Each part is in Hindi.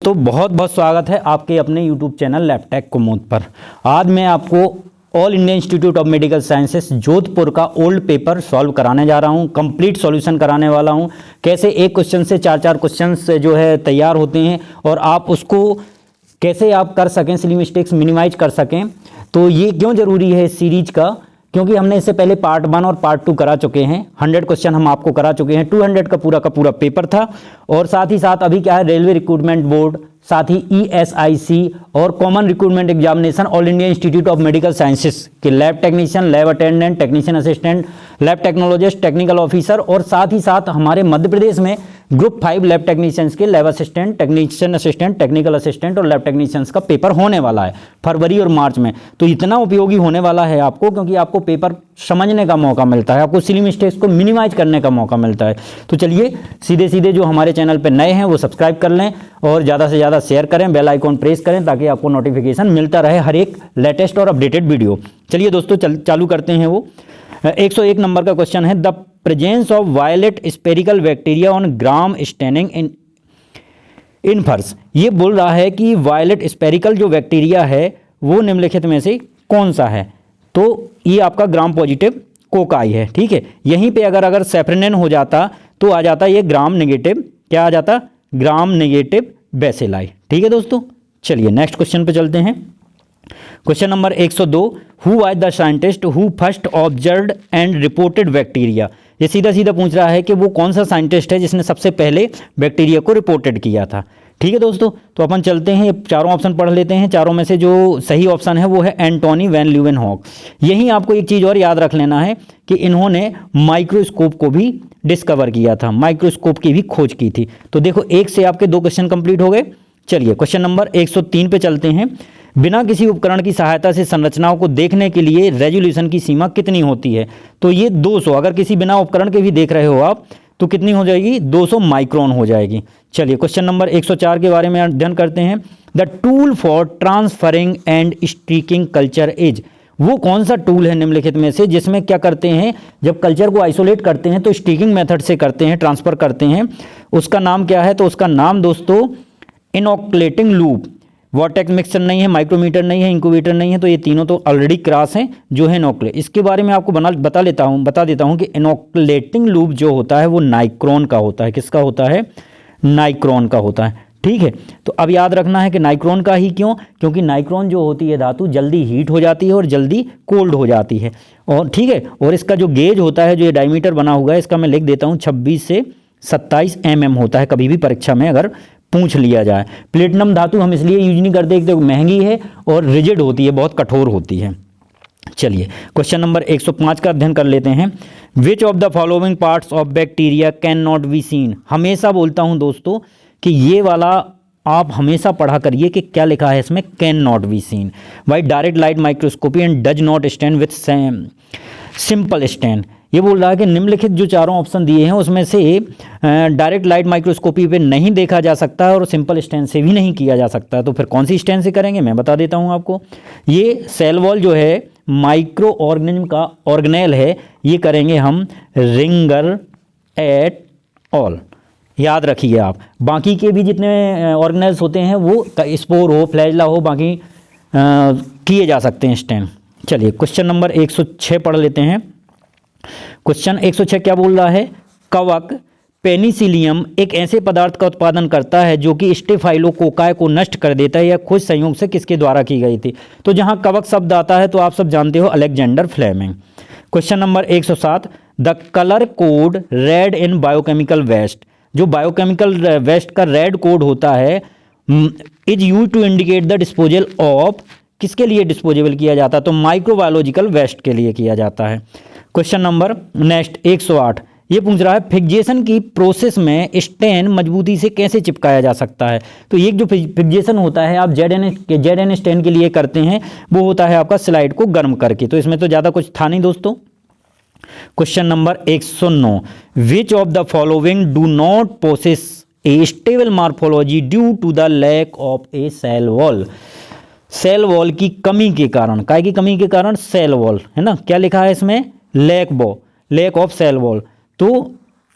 तो बहुत बहुत स्वागत है आपके अपने YouTube चैनल लैबटेक कुमोद पर। आज मैं आपको all India Institute of Medical sciences Jodhpur का ओल्ड पेपर सॉल्व कराने जा रहा हूं। कंप्लीट सॉल्यूशन कराने वाला हूं। कैसे एक क्वेश्चन से चार क्वेश्चन जो है तैयार होते हैं और आप उसको कैसे आप कर सकें, सिली मिस्टेक्स मिनिमाइज कर सकें। तो ये क्यों ज़रूरी है इस सीरीज का, क्योंकि हमने इससे पहले पार्ट 1 और पार्ट 2 करा चुके हैं। 100 क्वेश्चन हम आपको करा चुके हैं। 200 का पूरा पेपर था। और साथ ही साथ अभी क्या है, रेलवे रिक्रूटमेंट बोर्ड, साथ ही ESIC और common recruitment examination All India Institute of Medical Sciences के lab technician, lab attendant, technician assistant, lab technologist, technical officer और साथ ही साथ हमारे मध्य प्रदेश में ग्रुप 5 लैब टेक्नीशियंस के lab assistant, technician assistant, technical assistant और लैब टेक्नीशियंस का पेपर होने वाला है फरवरी और मार्च में। तो इतना उपयोगी होने वाला है आपको, क्योंकि आपको पेपर समझने का मौका मिलता है, आपको सिली मिस्टेक्स को मिनिमाइज करने का मौका मिलता है। तो चलिए सीधे जो हमारे चैनल पर नए हैं वो सब्सक्राइब कर लें और ज़्यादा से ज़्यादा शेयर करें, बेल आइकॉन प्रेस करें ताकि आपको नोटिफिकेशन मिलता रहे हर एक लेटेस्ट और अपडेटेड वीडियो। चलिए दोस्तों चालू करते हैं। वो 101 नंबर का क्वेश्चन है, the presence of violet spherical bacteria on gram staining in furs. ये बोल रहा है कि वायलेट स्पेरिकल जो बैक्टीरिया है वो निम्नलिखित में से कौन सा है। तो ये आपका ग्राम पॉजिटिव कोकाई है, ठीक है। यहीं पे अगर सेफ्रेनिन हो जाता तो आ जाता ये ग्राम नेगेटिव, क्या आ जाता, ग्राम नेगेटिव बेसिलाई, ठीक है दोस्तों। चलिए नेक्स्ट क्वेश्चन पे चलते हैं। Question number 102, who was the scientist who first observed and reported bacteria. ये सीधा पूछ रहा है कि वो कौन सा साइंटिस्ट है जिसने सबसे पहले बैक्टीरिया को रिपोर्टेड किया था, ठीक है दोस्तों। तो अपन चलते हैं, चारों ऑप्शन पढ़ लेते हैं। चारों में से जो सही ऑप्शन है वो है एंटोनी वैन ल्यूवेनहॉक। यहीं आपको एक चीज़ और याद रख लेना है कि इन्होंने माइक्रोस्कोप को भी डिस्कवर किया था, माइक्रोस्कोप की भी खोज की थी। तो देखो एक से आपके 2 क्वेश्चन कंप्लीट हो गए। चलिए क्वेश्चन नंबर 103 पे चलते हैं। बिना किसी उपकरण की सहायता से संरचनाओं को देखने के लिए रेजोल्यूशन की सीमा कितनी होती है। तो ये 200, अगर किसी बिना उपकरण के भी देख रहे हो आप तो कितनी हो जाएगी, 200 माइक्रोन हो जाएगी। चलिए क्वेश्चन नंबर 104 के बारे में अध्ययन करते हैं। The tool for transferring and streaking culture is. वो कौन सा टूल है निम्नलिखित में से जिसमें क्या करते हैं, जब कल्चर को आइसोलेट करते हैं तो स्ट्रीकिंग मेथड से करते हैं, ट्रांसफर करते हैं। उसका नाम क्या है, तो उसका नाम दोस्तों इनोकुलेटिंग लूप। वॉटेक्स मिक्सर नहीं है, माइक्रोमीटर नहीं है, इंक्यूबेटर नहीं है, तो ये तीनों तो ऑलरेडी क्रॉस हैं जो है इनोकुलेट। इसके बारे में आपको बता देता हूँ कि इनोकुलेटिंग लूप जो होता है वो नाइक्रोन का होता है। किसका होता है, नाइक्रोन का होता है, ठीक है। तो अब याद रखना है कि नाइक्रोन का ही क्यों, क्योंकि नाइक्रोन जो होती है धातु जल्दी हीट हो जाती है और जल्दी कोल्ड हो जाती है, और ठीक है। और इसका जो गेज होता है, जो ये डायमीटर बना हुआ है, इसका मैं लिख देता हूँ 26 से 27 mm होता है, कभी भी परीक्षा में अगर पूछ लिया जाए। प्लेटिनम धातु हम इसलिए यूज नहीं करते, तो महंगी है और रिजिड होती है, बहुत कठोर होती है। चलिए क्वेश्चन नंबर 105 का अध्ययन कर लेते हैं। विच of the following parts of bacteria can not be scene. हमेशा बोलता हूं दोस्तों कि ये वाला आप हमेशा पढ़ा करिए कि क्या लिखा है इसमें, can not be seen by direct light microscopy and does not stand with simple stand. ये बोल रहा है कि निम्नलिखित जो चारों ऑप्शन दिए हैं उसमें से डायरेक्ट लाइट माइक्रोस्कोपी पे नहीं देखा जा सकता है और सिंपल स्टैंड से भी नहीं किया जा सकता है। तो फिर कौन सी स्टैंड से करेंगे, मैं बता देता हूँ आपको। ये सेल वॉल जो है माइक्रो ऑर्गेनिज्म का ऑर्गेनेल है, ये करेंगे हम रिंगर एट ऑल। याद रखिए आप, बाकी के भी जितने ऑर्गेनेल्स होते हैं वो स्पोर हो, फ्लैजला हो, बाकी किए जा सकते हैं स्टैंड। चलिए क्वेश्चन नंबर 106 पढ़ लेते हैं। क्वेश्चन 106 क्या बोल रहा है, कवक पेनिसिलियम एक ऐसे पदार्थ का उत्पादन करता है जो कि स्टेफाइलोकोकाई को नष्ट कर देता है, या खोज संयोग से किसके द्वारा की गई थी। तो जहां कवक शब्द आता है तो आप सब जानते हो Alexander Fleming. Question number 107, the colour code red in biochemical waste. जो बायोकेमिकल वेस्ट का रेड कोड होता है is use to indicate the disposal of, किसके लिए डिस्पोजेबल किया जाता है, तो माइक्रोबायोलॉजिकल वेस्ट के लिए किया जाता है। क्वेश्चन नंबर नेक्स्ट 108, ये पूछ रहा है फिक्सेशन की प्रोसेस में स्टेन मजबूती से कैसे चिपकाया जा सकता है। तो एक जो फिक्सेशन होता है आप जेड एन स्टेन के लिए करते हैं वो होता है आपका स्लाइड को गर्म करके। तो इसमें तो ज़्यादा कुछ था नहीं दोस्तों। Question number 109, which of the following do not possess a stable morphology due to the lack of a cell wall. Cell wall की कमी के कारण, काय की कमी के कारण, सेल वॉल है ना, क्या लिखा है इसमें, लैक ऑफ सेल वॉल। तो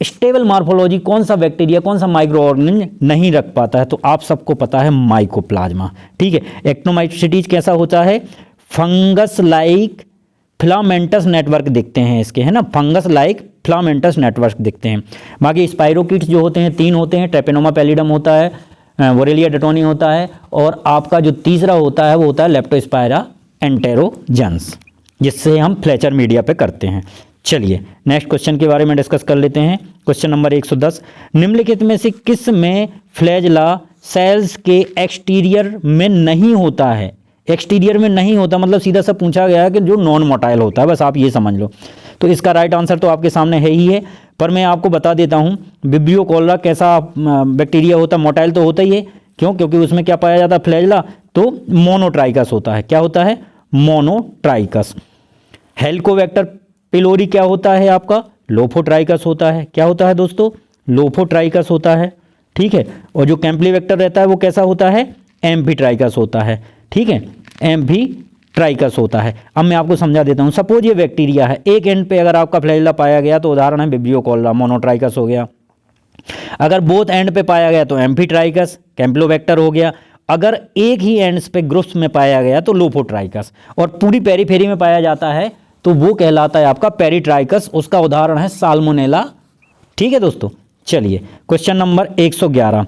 स्टेबल मार्फोलॉजी कौन सा बैक्टीरिया, कौन सा माइक्रो ऑर्गेनिज्म नहीं रख पाता है, तो आप सबको पता है माइकोप्लाज्मा। ठीक है, एक्टिनोमाइसीटीज कैसा होता है, फंगस लाइक फिलामेंटस नेटवर्क दिखते हैं इसके, है ना, फंगस लाइक फिलामेंटस नेटवर्क दिखते हैं। बाकी स्पाइरोकीट्स जो होते हैं 3 होते हैं, ट्रेपेनोमा पैलिडम होता है, वोरेलिया डेटोनी होता है, और आपका जो तीसरा होता है वो होता है लेप्टोस्पायरा एंटेरोजेंस, जिससे हम फ्लेचर मीडिया पे करते हैं। चलिए नेक्स्ट क्वेश्चन के बारे में डिस्कस कर लेते हैं। क्वेश्चन नंबर 110, निम्नलिखित में से किस में फ्लैजेला सेल्स के एक्सटीरियर में नहीं होता है। एक्सटीरियर में नहीं होता मतलब सीधा सा पूछा गया है कि जो नॉन मोटाइल होता है, बस आप ये समझ लो। तो इसका राइट आंसर तो आपके सामने है ही है, पर मैं आपको बता देता हूँ विब्रियो कॉलरा कैसा बैक्टीरिया होता है, मोटाइल तो होता ही है। क्यों? क्योंकि उसमें क्या पाया जाता है, फ्लैजेला तो मोनोट्राइकस होता है। क्या होता है? मोनोट्राइकस। हेलिकोबैक्टर पिलोरी क्या होता है आपका, लोफोट्राइकस होता है। क्या होता है दोस्तों? लोफोट्राइकस होता है। ठीक है, और जो कैंपलीबैक्टर रहता है वो कैसा होता है, एम्फीट्राइकस होता है। ठीक है, एम्फीट्राइकस होता है। अब मैं आपको समझा देता हूँ। सपोज ये बैक्टीरिया है, एक एंड पे अगर आपका फ्लैजेला पाया गया तो उदाहरण है विब्रियो कॉलरा, मोनोट्राइकस हो गया। अगर बोथ एंड पे पाया गया तो एम्फीट्राइकस, कैंपलोबैक्टर हो गया। अगर एक ही एंड्स पे ग्रुप्स में पाया गया तो लोफोट्राइकस, और पूरी पेरीफेरी में पाया जाता है तो वो कहलाता है आपका पेरीट्राइकस। उसका उदाहरण है साल्मोनेला। ठीक है दोस्तों, चलिए question number 111,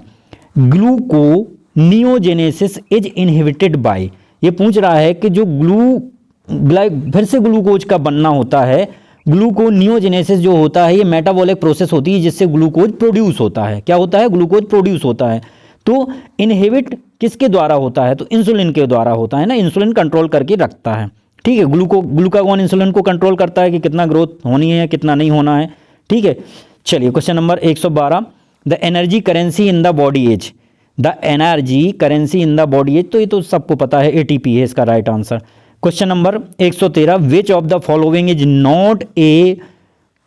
gluconeogenesis is inhibited by. ये पूछ रहा है कि जो फिर से ग्लूकोज का बनना होता है, ग्लूकोनियोजेनेसिस जो होता है ये मेटाबॉलिक प्रोसेस होती है जिससे ग्लूकोज प्रोड्यूस होता है। क्या होता है? ग्लूकोज प्रोड्यूस होता है। तो इनहिबिट किसके द्वारा होता है? तो इंसुलिन के द्वारा होता है ना, इंसुलिन कंट्रोल करके रखता है। ठीक है, ग्लूकागॉन इंसुलिन को कंट्रोल करता है कि कितना ग्रोथ होनी है, कितना नहीं होना है। ठीक है, चलिए question number 112, the energy currency in the body as. The energy currency in the body as, तो ये तो सबको पता है, एटीपी है इसका right answer. Question number 113, which of the following is not a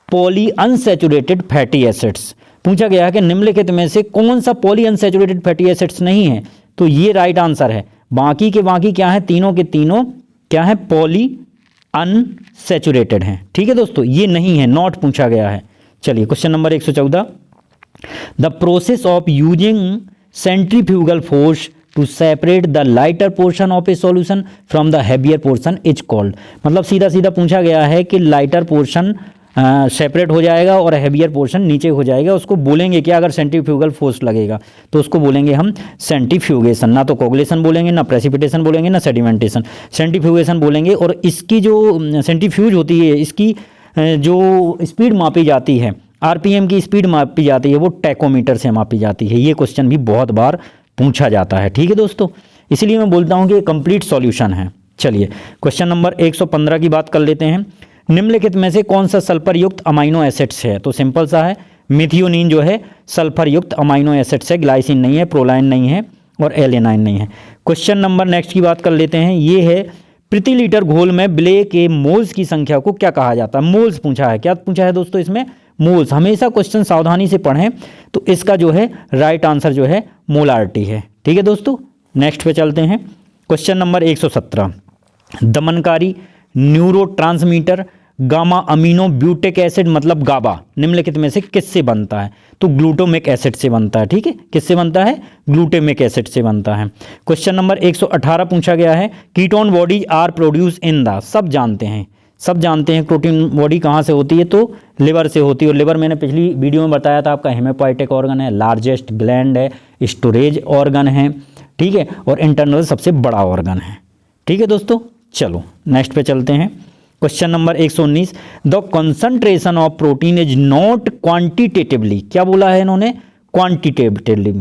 polyunsaturated fatty acids. पूछा गया है कि निम्नलिखित में से कौन सा पॉली अनसैचुरेटेड फैटी एसिड्स नहीं है, तो ये राइट आंसर है। बाकी के बाकी क्या है, तीनों के तीनों क्या है, पॉली अनसैचुरेटेड हैं। ठीक है दोस्तों, ये नहीं है, नॉट पूछा गया है। चलिए question number 114, the process of using centrifugal force to separate the lighter portion of a solution from the heavier portion is called. मतलब सीधा सीधा पूछा गया है कि लाइटर पोर्शन सेपरेट हो जाएगा और हैवियर पोर्शन नीचे हो जाएगा, उसको बोलेंगे क्या? अगर सेंट्रीफ्यूगल फोर्स लगेगा तो उसको बोलेंगे हम सेंट्रीफ्यूगेशन। ना तो कोगुलेशन बोलेंगे, ना प्रेसिपिटेशन बोलेंगे, ना सेडिमेंटेशन, सेंट्रीफ्यूगेशन बोलेंगे। और इसकी जो सेंट्रीफ्यूज होती है, इसकी जो स्पीड मापी जाती है, आरपीएम की स्पीड मापी जाती है, वो टैकोमीटर से मापी जाती है। ये क्वेश्चन भी बहुत बार पूछा जाता है। ठीक है दोस्तों, इसलिए मैं बोलता हूँ कि ये कंप्लीट सॉल्यूशन है। चलिए क्वेश्चन नंबर 115 की बात कर लेते हैं। निम्नलिखित में से कौन सा सल्फर युक्त अमाइनो एसिड्स है? तो सिंपल सा है, मिथियोनिन जो है सल्फर युक्त अमाइनो एसिड्स है। ग्लाइसिन नहीं है, प्रोलाइन नहीं है, और एलेनाइन नहीं है। क्वेश्चन नंबर नेक्स्ट की बात कर लेते हैं। ये है, प्रति लीटर घोल में विलेय के मोल्स की संख्या को क्या कहा जाता है? मोल्स पूछा है। क्या पूछा है दोस्तों इसमें? मोल्स। हमेशा क्वेश्चन सावधानी से पढ़ें। तो इसका जो है राइट आंसर जो है मोलारिटी है। ठीक है दोस्तों, नेक्स्ट पे चलते हैं। क्वेश्चन नंबर 117, दमनकारी neurotransmitter gamma amino boutique acid मतलब गाबा निम्नलिखित में से किससे बनता है? तो ग्लूटामिक एसिड से बनता है। ठीक है, किससे बनता है? ग्लूटामिक एसिड से बनता है। क्वेश्चन नंबर 118 पूछा गया है, ketone bodies are produce in the. सब जानते हैं, सब जानते हैं प्रोटीन बॉडी कहाँ से होती है, तो लिवर से होती है। और लिवर मैंने पिछली वीडियो में बताया था आपका हेमोपोइटिक ऑर्गन है, लार्जेस्ट ग्लैंड है, स्टोरेज ऑर्गन है। ठीक है, और इंटरनल सबसे बड़ा ऑर्गन है। ठीक है दोस्तों, चलो नेक्स्ट पे चलते हैं। Question number 119, the concentration of protein is not quantitatively. क्या बोला है इन्होंने? क्वांटिटेटिवली।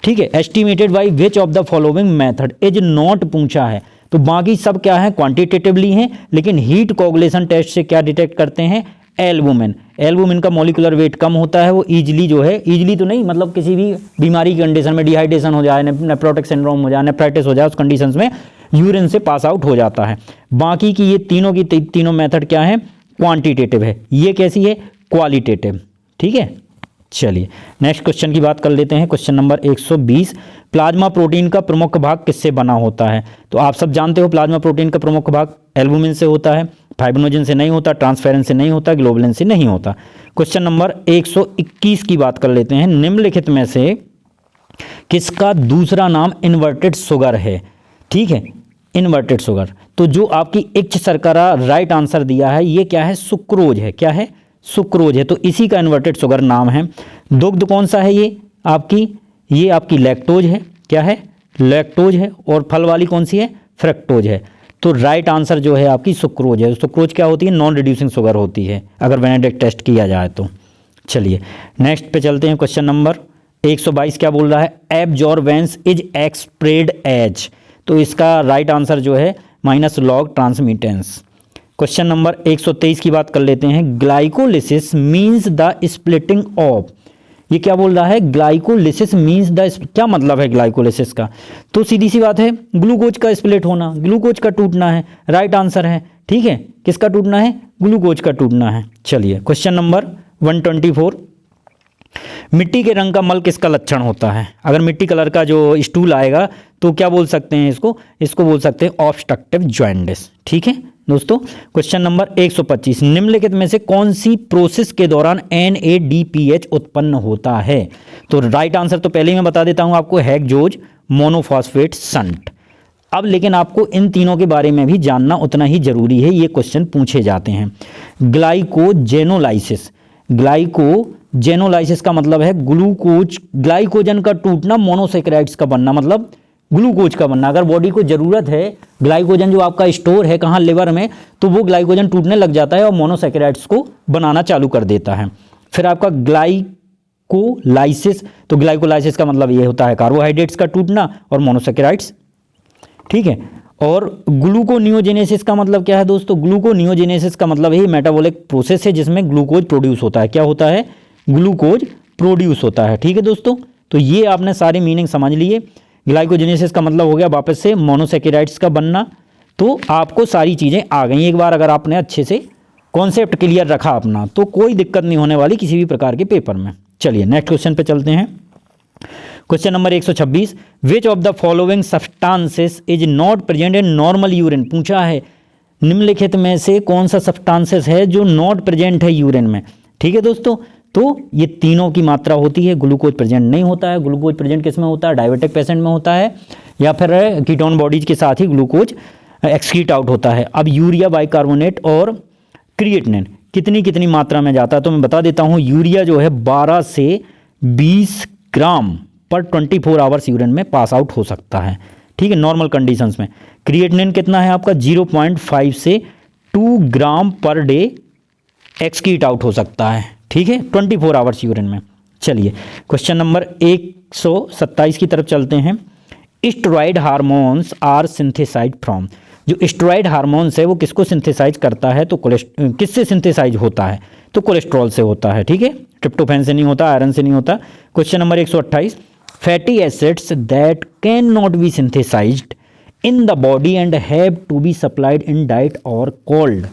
ठीक है, estimated by which of the following method is not पूछा है। तो बाकी सब क्या है? क्वांटिटेटिवली हैं। लेकिन हीट कोगुलेशन टेस्ट से क्या डिटेक्ट करते हैं? एल्बुमिन। एल्बुमिन का मॉलिक्यूलर वेट कम होता है, वो ईजिली जो है, ईजिली तो नहीं मतलब किसी भी बीमारी की कंडीशन में, डिहाइड्रेशन हो जाए, नेफ्रोटिक सिंड्रोम हो जाए, नेफ्राइटिस हो जाए, उस कंडीशंस में यूरिन से पास आउट हो जाता है। बाकी की ये तीनों की तीनों मेथड क्या है? क्वांटिटेटिव है। ये कैसी है? क्वालिटेटिव। ठीक है, चलिए नेक्स्ट क्वेश्चन की बात कर लेते हैं। क्वेश्चन नंबर 120, प्लाज्मा प्रोटीन का प्रमुख भाग किससे बना होता है? तो आप सब जानते हो प्लाज्मा प्रोटीन का प्रमुख भाग एल्बुमिन से होता है। फाइब्रिनोजन से नहीं होता, ट्रांसफेरेंस से नहीं होता, ग्लोबुलिन से नहीं होता। क्वेश्चन नंबर 121 की बात कर लेते हैं। निम्नलिखित में से किसका दूसरा नाम इन्वर्टेड शुगर है? ठीक है, इन्वर्टेड शुगर। तो जो आपकी इच्छ सरकारा राइट आंसर दिया है, ये क्या है? सुक्रोज है। क्या है? सुक्रोज है। तो इसी का इन्वर्टेड शुगर नाम है। दुग्ध कौन सा है? ये आपकी लैक्टोज है। क्या है? लैक्टोज है। और फल वाली कौन सी है? फ्रक्टोज है। तो राइट आंसर जो है आपकी सुक्रोज है। सुक्रोज क्या होती है? नॉन रिड्यूसिंग शुगर होती है अगर वेनेडिक्ट टेस्ट किया जाए तो। चलिए नेक्स्ट पे चलते हैं। क्वेश्चन नंबर 122 क्या बोल रहा है? Absorbance is expressed as. तो इसका राइट आंसर जो है minus log transmittance. Question number 123 की बात कर लेते हैं। Glycolysis means the splitting of. ये क्या बोल रहा है? ग्लाइकोलिसिस मीन्स द, क्या मतलब है ग्लाइकोलिसिस का? तो सीधी सी बात है, ग्लूकोज का स्प्लिट होना, ग्लूकोज का टूटना है। राइट आंसर है। ठीक है, किसका टूटना है? ग्लूकोज का टूटना है। चलिए क्वेश्चन नंबर 124, मिट्टी के रंग का मल किसका लक्षण होता है? अगर मिट्टी कलर का जो स्टूल आएगा तो क्या बोल सकते हैं इसको बोल सकते हैं ऑब्स्ट्रक्टिव जॉन्डिस। ठीक है दोस्तों। क्वेश्चन नंबर 125, निम्नलिखित में से कौन सी प्रोसेस के दौरान NADPH उत्पन्न होता है? तो राइट आंसर तो पहले ही मैं बता देता हूं आपको, हेक्सोज मोनोफॉस्फेट शंट। अब लेकिन आपको इन तीनों के बारे में भी जानना उतना ही जरूरी है, ये क्वेश्चन पूछे जाते हैं। ग्लाइकोजेनोलाइसिस, ग्लाइकोजेनोलाइसिस का मतलब है ग्लाइकोजन का टूटना, मोनोसेकेराइड्स का बनना, मतलब ग्लूकोज का बनना। अगर बॉडी को ज़रूरत है ग्लाइकोजन जो आपका स्टोर है कहाँ? लिवर में, तो वो ग्लाइकोजन टूटने लग जाता है और मोनोसेकेराइड्स को बनाना चालू कर देता है। फिर आपका ग्लाइकोलाइसिस, तो ग्लाइकोलाइसिस का मतलब ये होता है कार्बोहाइड्रेट्स का टूटना और मोनोसेकेराइड्स। ठीक है। और ग्लूकोनियोजेनेसिस का मतलब क्या है दोस्तों? ग्लूकोनियोजेनेसिस का मतलब ही मेटाबॉलिक प्रोसेस है जिसमें ग्लूकोज प्रोड्यूस होता है। क्या होता है? ग्लूकोज प्रोड्यूस होता है। ठीक है दोस्तों, तो ये आपने सारी मीनिंग समझ लिए। ग्लाइकोजेनेसिस का मतलब हो गया वापस से मोनोसेकेराइड्स का बनना। तो आपको सारी चीज़ें आ गई एक बार, अगर आपने अच्छे से कॉन्सेप्ट क्लियर रखा अपना, तो कोई दिक्कत नहीं होने वाली किसी भी प्रकार के पेपर में। चलिए नेक्स्ट क्वेश्चन पे चलते हैं। Question number 126, which of the following substances is not present in normal urine. पूछा है निम्नलिखित में से कौन सा सब्सटेंसेस है जो नॉट प्रेजेंट है यूरिन में। ठीक है दोस्तों, तो ये तीनों की मात्रा होती है। ग्लूकोज प्रेजेंट नहीं होता है। ग्लूकोज प्रेजेंट किस में होता है? डायबिटिक पेशेंट में होता है, या फिर कीटोन बॉडीज के साथ ही ग्लूकोज एक्सक्रीट आउट होता है। अब यूरिया बाइकार्बोनेट और क्रिएटिनिन कितनी मात्रा में जाता है तो मैं बता देता हूँ। यूरिया जो है 12 से 20 ग्राम पर 24 आवर्स यूरिन में पास आउट हो सकता है। ठीक है, नॉर्मल कंडीशंस में। क्रिएटिनिन कितना है आपका? 0.5 से 2 ग्राम पर डे एक्सक्रीट आउट हो सकता है। ठीक है, 24 आवर्स यूरिन में। चलिए क्वेश्चन नंबर 127 की तरफ चलते हैं। Steroid hormones are synthesize from. जो स्टेरॉइड हार्मोन्स है वो किसको सिंथेसाइज करता है? तो किससे सिंथेसाइज होता है? तो कोलेस्ट्रॉल से होता है। ठीक है, ट्रिप्टोफैन से नहीं होता, आयरन से नहीं होता। Question number 128, fatty acids that can not be synthesized in the body and have to be supplied in diet और कोल्ड।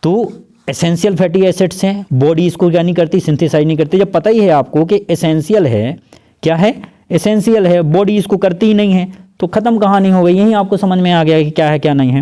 तो एसेंशियल फैटी एसिड्स हैं, बॉडी इसको क्या नहीं करती? सिंथेसाइज नहीं करती। जब पता ही है आपको कि एसेंशियल है, क्या है? एसेंशियल है, बॉडी इसको करती ही नहीं है, तो खत्म कहानी हो गई। यही आपको समझ में आ गया कि क्या है क्या नहीं है।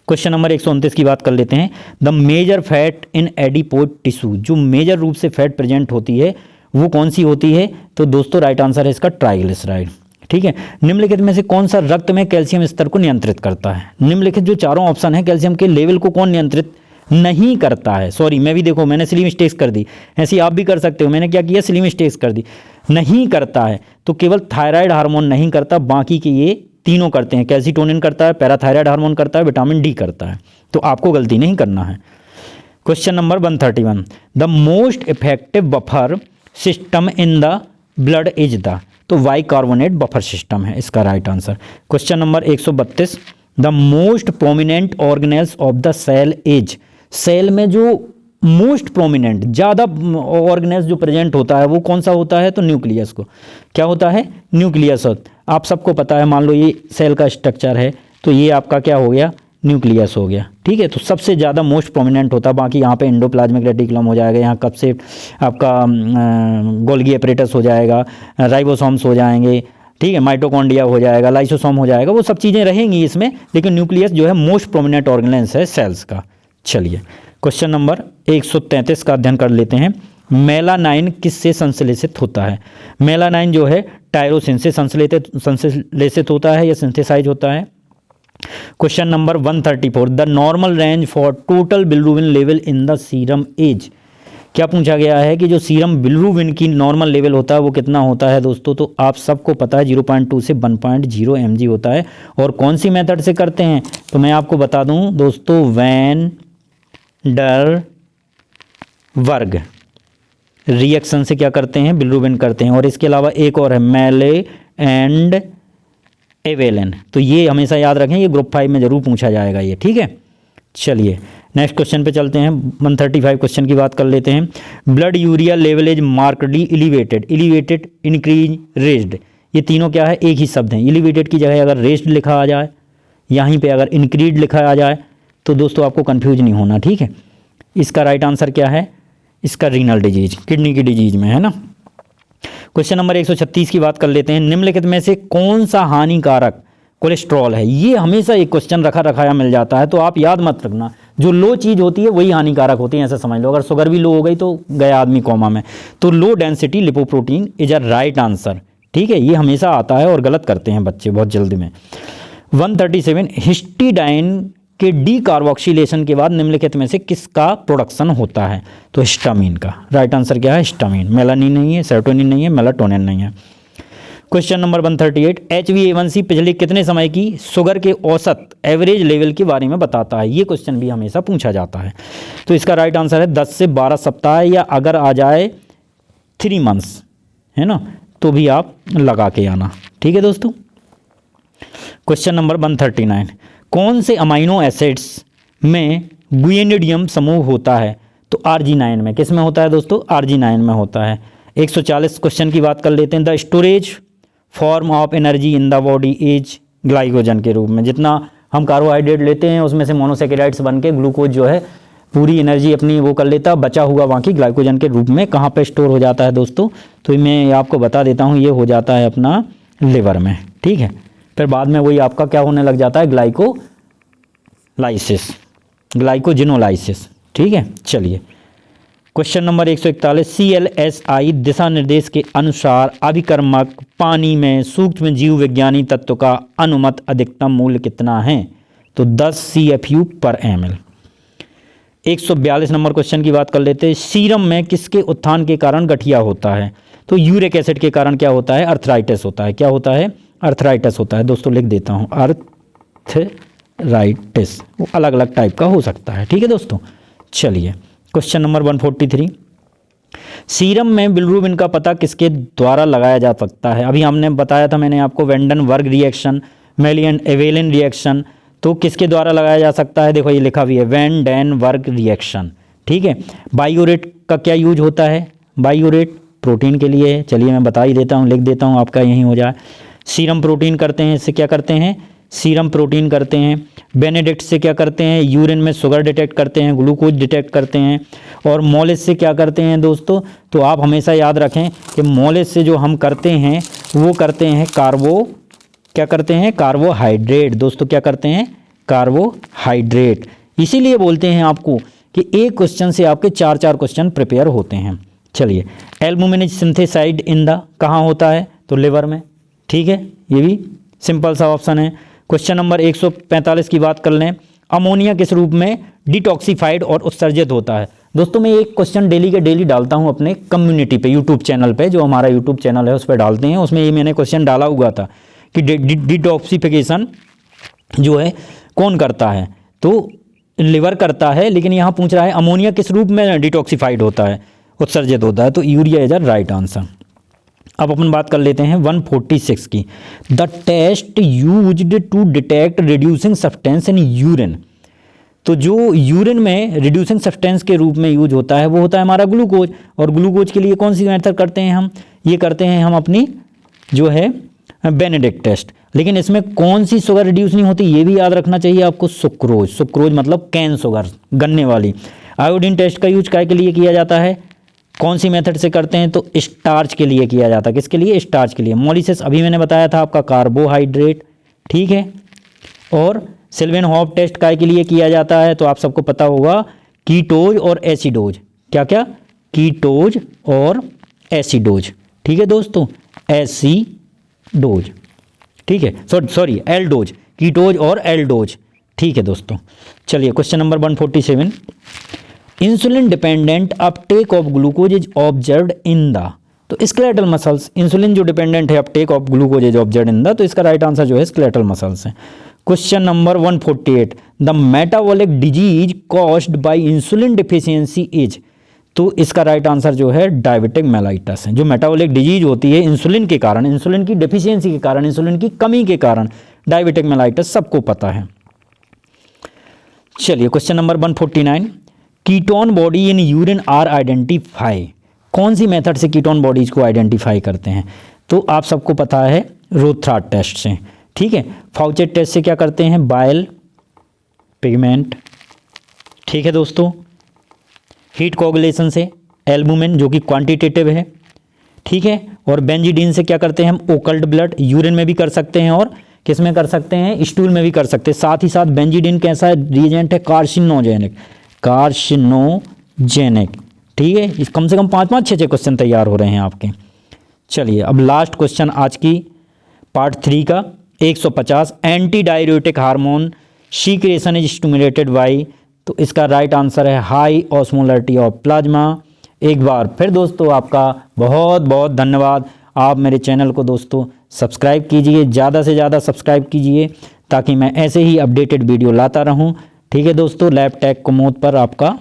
क्वेश्चन नंबर 129 की बात कर लेते हैं। The major fat in adipose tissue, जो मेजर रूप से फैट प्रेजेंट होती है वो कौन सी होती है? तो दोस्तों राइट आंसर है इसका ट्राइग्लिसराइड। ठीक है, निम्नलिखित में से कौन सा रक्त में कैल्शियम स्तर को नियंत्रित करता है? निम्नलिखित जो चारों ऑप्शन है, कैल्शियम के लेवल को कौन नियंत्रित नहीं करता है? सॉरी, मैं भी देखो मैंने सिली मिस्टेक्स कर दी, ऐसी आप भी कर सकते हो। मैंने क्या किया? सिली मिस्टेक्स कर दी। नहीं करता है तो केवल थायराइड हार्मोन नहीं करता, बाकी के ये तीनों करते हैं। कैल्सिटोनिन करता है, पैराथायराइड हार्मोन करता है, विटामिन डी करता है। तो आपको गलती नहीं करना है। Question number 131, the most effective buffer system in the blood is the. तो बाइकार्बोनेट बफर सिस्टम है इसका right answer. Question number 132, the most prominent organelles of the cell is. Cell में जो मोस्ट प्रोमिनेंट ज़्यादा ऑर्गेनेल्स जो प्रेजेंट होता है वो कौन सा होता है? तो न्यूक्लियस को। क्या होता है? न्यूक्लियस। आप सबको पता है, मान लो ये सेल का स्ट्रक्चर है तो ये आपका क्या हो गया? न्यूक्लियस हो गया। ठीक है, तो सबसे ज़्यादा मोस्ट प्रोमिनेंट होता है। बाकी यहाँ पे एंडोप्लाज्मिक रेटिकुलम हो जाएगा, यहाँ कब से आपका गोल्गी एपरेटस हो जाएगा, राइबोसोम्स हो जाएंगे। ठीक है, माइटोकॉन्ड्रिया हो जाएगा, लाइसोसोम हो जाएगा, वो सब चीज़ें रहेंगी इसमें, लेकिन न्यूक्लियस जो है मोस्ट प्रोमिनेंट ऑर्गेनेल्स है सेल्स का। चलिए क्वेश्चन नंबर 133 का अध्ययन कर लेते हैं। मेलानाइन किससे संश्लेषित होता है? मेलानाइन जो है टायरोसिन से संश्लेषित होता है या सिंथेसाइज होता है। Question number 134, the normal range for total bilirubin level in the serum is. क्या पूछा गया है कि जो सीरम बिलिरुबिन की नॉर्मल लेवल होता है वो कितना होता है दोस्तों? तो आप सबको पता है 0.2 से 1.0 mg होता है। और कौन सी मेथड से करते हैं? तो मैं आपको बता दूं दोस्तों, वैन डर वर्ग रिएक्शन से क्या करते हैं? बिलिरुबिन करते हैं। और इसके अलावा एक और है मेले एंड एवेलन, तो ये हमेशा याद रखें, ये ग्रुप 5 में जरूर पूछा जाएगा ये, ठीक है। चलिए नेक्स्ट क्वेश्चन पे चलते हैं। 135 क्वेश्चन की बात कर लेते हैं। Blood urea level is markedly elevated, elevated, increase, raised, ये तीनों क्या है? एक ही शब्द हैं। एलिवेटेड की जगह अगर रेज्ड लिखा आ जाए, यहीं पे अगर इंक्रीज लिखा आ जाए तो दोस्तों आपको कंफ्यूज नहीं होना, ठीक है। इसका राइट आंसर क्या है? इसका रीनल डिजीज, किडनी की डिजीज में है ना। क्वेश्चन नंबर 136 की बात कर लेते हैं। निम्नलिखित में से कौन सा हानिकारक कोलेस्ट्रॉल है? ये हमेशा एक क्वेश्चन रखाया मिल जाता है, तो आप याद मत रखना, जो लो चीज़ होती है वही हानिकारक होती है, ऐसा समझ लो। अगर शुगर भी लो हो गई तो गया आदमी कोमा में। तो low density lipoprotein is a right answer, ठीक है। ये हमेशा आता है और गलत करते हैं बच्चे बहुत जल्दी में। 137, हिस्टिडाइन के डीकार्बोक्सिलेशन के बाद निम्नलिखित में से किसका प्रोडक्शन होता है? तो हिस्टामिन का। राइट आंसर क्या है? हिस्टामिन। मेलानिन नहीं है, सेरोटोनिन नहीं है, मेलाटोनिन नहीं है। क्वेश्चन नंबर 138, HbA1c पिछले कितने समय की शुगर के औसत एवरेज लेवल के बारे में बताता है? ये क्वेश्चन भी हमेशा पूछा जाता है। तो इसका राइट आंसर है 10 से 12 सप्ताह, या अगर आ जाए 3 मंथ्स, है ना, तो भी आप लगा के आना, ठीक है दोस्तों। क्वेश्चन नंबर 139, कौन से अमाइनो एसिड्स में गुएनिडियम समूह होता है? तो Rg9 में। किस में होता है दोस्तों? Rg9 में होता है। 140 क्वेश्चन की बात कर लेते हैं। The storage form of energy in the body is glycogen के रूप में। जितना हम कार्बोहाइड्रेट लेते हैं उसमें से मोनोसेकेराइड्स बन के ग्लूकोज जो है पूरी एनर्जी अपनी वो कर लेता, बचा हुआ बाकी ग्लाइकोजन के रूप में कहाँ पे स्टोर हो जाता है दोस्तों? तो मैं आपको बता देता हूँ, ये हो जाता है अपना लिवर में, ठीक है। फिर बाद में वही आपका क्या होने लग जाता है? ग्लाइकोलाइसिस, ग्लाइकोजिनोलाइसिस, ठीक है। चलिए क्वेश्चन नंबर 141, CLSI दिशा निर्देश के अनुसार अभिकर्मक पानी में सूक्ष्म जीव विज्ञानी तत्व का अनुमत अधिकतम मूल्य कितना है? तो 10 CFU पर ml। 142 नंबर क्वेश्चन की बात कर लेते हैं। सीरम में किसके उत्थान के कारण गठिया होता है? तो यूरिक एसिड के कारण क्या होता है? अर्थराइटिस होता है। क्या होता है? अर्थराइटिस होता है। दोस्तों लिख देता हूँ, अर्थराइटिस, वो अलग अलग टाइप का हो सकता है, ठीक है दोस्तों। चलिए क्वेश्चन नंबर 143, सीरम में बिलिरुबिन का पता किसके द्वारा लगाया जा सकता है? अभी हमने बताया था, मैंने आपको वेंडन वर्ग रिएक्शन, मेली एंड एवेलिन रिएक्शन, तो किसके द्वारा लगाया जा सकता है? देखो ये लिखा भी है, वेन डैन वर्ग रिएक्शन, ठीक है। बायोरेट का क्या यूज होता है? बायोरेट प्रोटीन के लिए है। चलिए मैं बता ही देता हूँ, लिख देता हूँ, आपका यहीं हो जाए। सीरम प्रोटीन करते हैं, इससे क्या करते हैं? सीरम प्रोटीन करते हैं। बेनेडिक्ट से क्या करते हैं? यूरिन में शुगर डिटेक्ट करते हैं, ग्लूकोज डिटेक्ट करते हैं। और मोलिस से क्या करते हैं दोस्तों? तो आप हमेशा याद रखें कि मोलिस से जो हम करते हैं वो करते हैं क्या करते हैं? कार्बोहाइड्रेट। दोस्तों क्या करते हैं? कार्बोहाइड्रेट। इसीलिए बोलते हैं आपको कि एक क्वेश्चन से आपके 4 क्वेश्चन प्रिपेयर होते हैं। चलिए albumin is synthesized in the, कहाँ होता है? तो लिवर में, ठीक है। ये भी सिंपल सा ऑप्शन है। क्वेश्चन नंबर 145 की बात कर लें। अमोनिया किस रूप में डिटॉक्सिफाइड और उत्सर्जित होता है? दोस्तों मैं एक क्वेश्चन डेली के डेली डालता हूं अपने कम्युनिटी पे, यूट्यूब चैनल पे, जो हमारा यूट्यूब चैनल है उस पर डालते हैं। उसमें ये मैंने क्वेश्चन डाला हुआ था कि डिटॉक्सिफिकेशन जो है कौन करता है? तो लिवर करता है, लेकिन यहाँ पूछ रहा है अमोनिया किस रूप में डिटॉक्सिफाइड होता है, उत्सर्जित होता है? तो urea is a right answer. अब अपन बात कर लेते हैं 146 की। The test used to detect reducing substance in urine. तो जो यूरिन में रिड्यूसिंग सब्सटेंस के रूप में यूज होता है वो होता है हमारा ग्लूकोज। और ग्लूकोज के लिए कौन सी मेथड करते हैं हम? ये करते हैं हम अपनी जो है बेनेडिक्ट टेस्ट। लेकिन इसमें कौन सी शुगर रिड्यूस नहीं होती ये भी याद रखना चाहिए आपको, सुक्रोज। सुक्रोज मतलब कैन शुगर, गन्ने वाली। आयोडीन टेस्ट का यूज काय के लिए किया जाता है? कौन सी मेथड से करते हैं? तो स्टार्च के लिए किया जाता है। किसके लिए? स्टार्च के लिए। मोलिसेस अभी मैंने बताया था आपका कार्बोहाइड्रेट, ठीक है। और सिल्वेनहॉफ टेस्ट काय के लिए किया जाता है? तो आप सबको पता होगा, कीटोज और एसिडोज। क्या क्या? कीटोज और एसिडोज, ठीक है दोस्तों, एसिडोज, ठीक है, सॉरी एल्डोज, कीटोज और एल्डोज, ठीक है दोस्तों। चलिए question number 147, insulin dependent Uptake of glucose is observed in the, तो स्केलेटल मसल्स। इंसुलिन जो डिपेंडेंट है Uptake of glucose is observed in the, तो इसका राइट आंसर जो है स्केलेटल मसल्स है। Question number 148, the metabolic disease caused by insulin deficiency is, तो इसका राइट आंसर जो है डायबिटिक मेलाइटस है। जो मेटाबॉलिक डिजीज होती है इंसुलिन के कारण, इंसुलिन की डिफिशियंसी के कारण, इंसुलिन की कमी के कारण, डायबिटिक मेलाइटस सबको पता है। चलिए question number 149, ketone body in urine are identify, कौन सी मेथड से कीटोन बॉडीज को आइडेंटिफाई करते हैं? तो आप सबको पता है रोथ्राट टेस्ट से, ठीक है। फाउचेट टेस्ट से क्या करते हैं? बाइल पिगमेंट, ठीक है दोस्तों। हीट कोगुलेशन से एल्बुमिन जो कि क्वांटिटेटिव है, ठीक है। और बेंजीडीन से क्या करते हैं हम? ओकल्ट ब्लड, यूरिन में भी कर सकते हैं और किस में कर सकते हैं? स्टूल में भी कर सकते हैं। साथ ही साथ बेंजीडीन कैसा रिएजेंट है? कार्सिनोजेनिक, कार्सिनोजेनिक, ठीक है। इस कम से कम 5-5 6-6 क्वेश्चन तैयार हो रहे हैं आपके। चलिए अब लास्ट क्वेश्चन आज की पार्ट 3 का 150, anti diuretic hormone secretion is stimulated by, तो इसका राइट आंसर है हाई ऑस्मोलरिटी ऑफ प्लाज्मा। एक बार फिर दोस्तों आपका बहुत बहुत धन्यवाद। आप मेरे चैनल को दोस्तों सब्सक्राइब कीजिए, ज़्यादा से ज़्यादा सब्सक्राइब कीजिए ताकि मैं ऐसे ही अपडेटेड वीडियो लाता रहूं, ठीक है दोस्तों। लैपटैक कुमोद पर आपका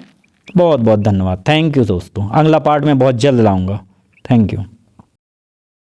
बहुत बहुत धन्यवाद। थैंक यू दोस्तों। अगला पार्ट मैं बहुत जल्द लाऊंगा। Thank you.